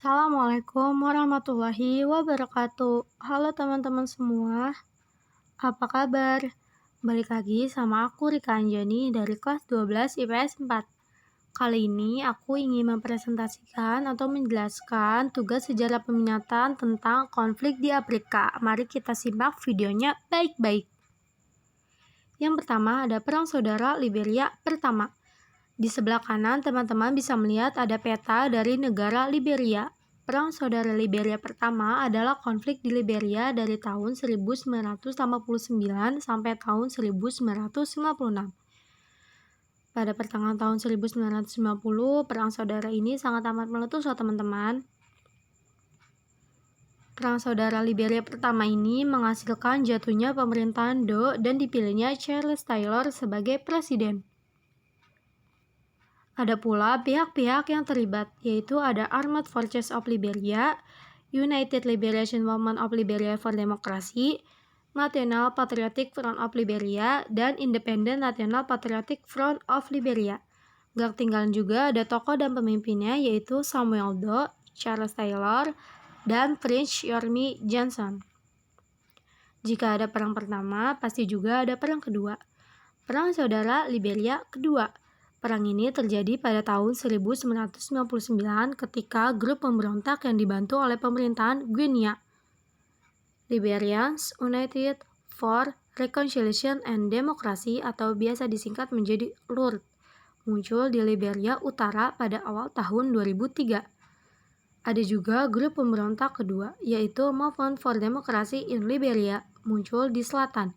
Assalamualaikum warahmatullahi wabarakatuh. Halo teman-teman semua, apa kabar? Balik lagi sama aku Rika Anjani dari kelas 12 IPS 4. Kali ini aku ingin mempresentasikan atau menjelaskan tugas sejarah peminatan tentang konflik di Afrika. Mari kita simak videonya baik-baik. Yang pertama ada Perang Saudara Liberia pertama. Di sebelah kanan, teman-teman bisa melihat ada peta dari negara Liberia. Perang Saudara Liberia pertama adalah konflik di Liberia dari tahun 1989 sampai tahun 1996. Pada pertengahan tahun 1950, Perang Saudara ini sangat amat meletus loh teman-teman. Perang Saudara Liberia pertama ini menghasilkan jatuhnya pemerintahan Doe dan dipilihnya Charles Taylor sebagai presiden. Ada pula pihak-pihak yang terlibat, yaitu ada Armed Forces of Liberia, United Liberation Movement of Liberia for Democracy, National Patriotic Front of Liberia, dan Independent National Patriotic Front of Liberia. Gak tinggalan juga ada tokoh dan pemimpinnya, yaitu Samuel Doe, Charles Taylor, dan Prince Yormi Johnson. Jika ada perang pertama, pasti juga ada perang kedua. Perang Saudara Liberia kedua. Perang ini terjadi pada tahun 1999 ketika grup pemberontak yang dibantu oleh pemerintahan Guinea, Liberians United for Reconciliation and Democracy atau biasa disingkat menjadi LURD, muncul di Liberia Utara pada awal tahun 2003. Ada juga grup pemberontak kedua, yaitu Movement for Democracy in Liberia, muncul di selatan.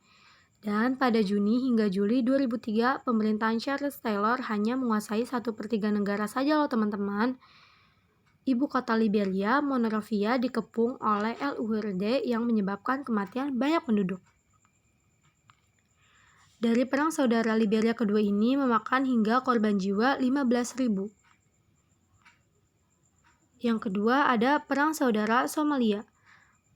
Dan pada Juni hingga Juli 2003, pemerintahan Charles Taylor hanya menguasai 1/3 negara saja loh teman-teman. Ibu kota Liberia, Monrovia, dikepung oleh LURD yang menyebabkan kematian banyak penduduk. Dari Perang Saudara Liberia kedua ini memakan hingga korban jiwa 15.000. Yang kedua ada Perang Saudara Somalia.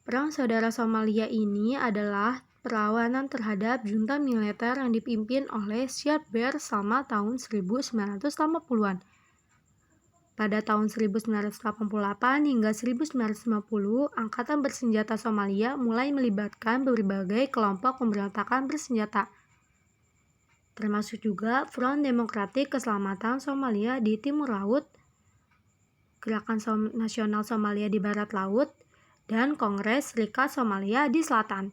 Perang Saudara Somalia ini adalah perlawanan terhadap junta militer yang dipimpin oleh Siad Barre selama tahun 1980-an. Pada tahun 1988 hingga 1950, Angkatan Bersenjata Somalia mulai melibatkan berbagai kelompok pemberontakan bersenjata, termasuk juga Front Demokratik Keselamatan Somalia di Timur Laut, Gerakan Nasional Somalia di Barat Laut, dan Kongres Serikat Somalia di Selatan.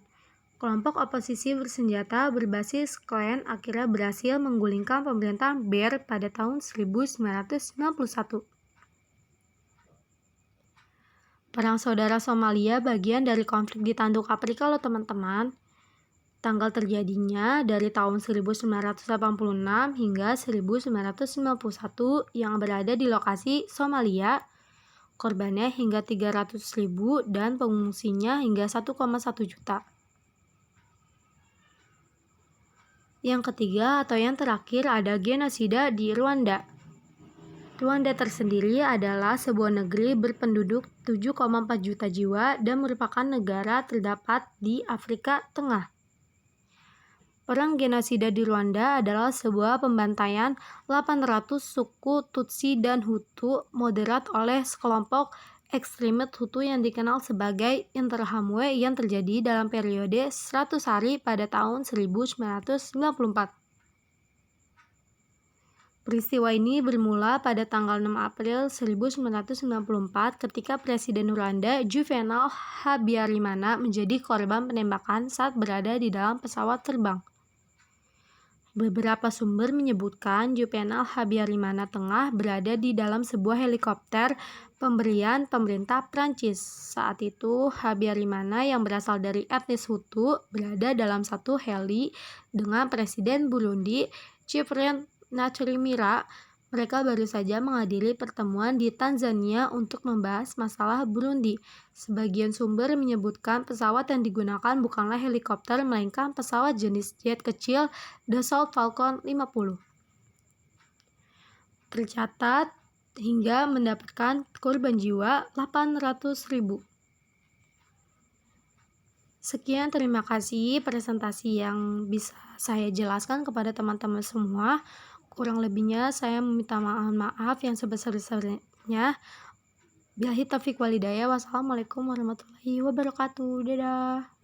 Kelompok oposisi bersenjata berbasis klan akhirnya berhasil menggulingkan pemerintahan Barre pada tahun 1991. Perang Saudara Somalia bagian dari konflik di Tanduk Afrika loh teman-teman. Tanggal terjadinya dari tahun 1986 hingga 1991 yang berada di lokasi Somalia. Korbannya hingga 300.000 dan pengungsinya hingga 1,1 juta. Yang ketiga atau yang terakhir ada genosida di Rwanda. Rwanda tersendiri adalah sebuah negeri berpenduduk 7,4 juta jiwa dan merupakan negara terdapat di Afrika Tengah. Perang genosida di Rwanda adalah sebuah pembantaian 800 suku Tutsi dan Hutu moderat oleh sekelompok ekstremis Hutu yang dikenal sebagai Interahamwe yang terjadi dalam periode 100 hari pada tahun 1994. Peristiwa ini bermula pada tanggal 6 April 1994 ketika Presiden Rwanda Juvenal Habyarimana menjadi korban penembakan saat berada di dalam pesawat terbang. Beberapa sumber menyebutkan Juvenal Habyarimana tengah berada di dalam sebuah helikopter pemberian pemerintah Prancis. Saat itu, Habyarimana yang berasal dari etnis Hutu berada dalam satu heli dengan Presiden Burundi, Cyprien Ntaryamira. Mereka baru saja menghadiri pertemuan di Tanzania untuk membahas masalah Burundi. Sebagian sumber menyebutkan pesawat yang digunakan bukanlah helikopter, melainkan pesawat jenis jet kecil Dassault Falcon 50. Tercatat hingga mendapatkan korban jiwa 800.000. Sekian, terima kasih presentasi yang bisa saya jelaskan kepada teman-teman semua. Kurang lebihnya saya meminta maaf yang sebesar-besarnya. Billahi taufiq walhidayah. Wassalamualaikum warahmatullahi wabarakatuh. Dadah.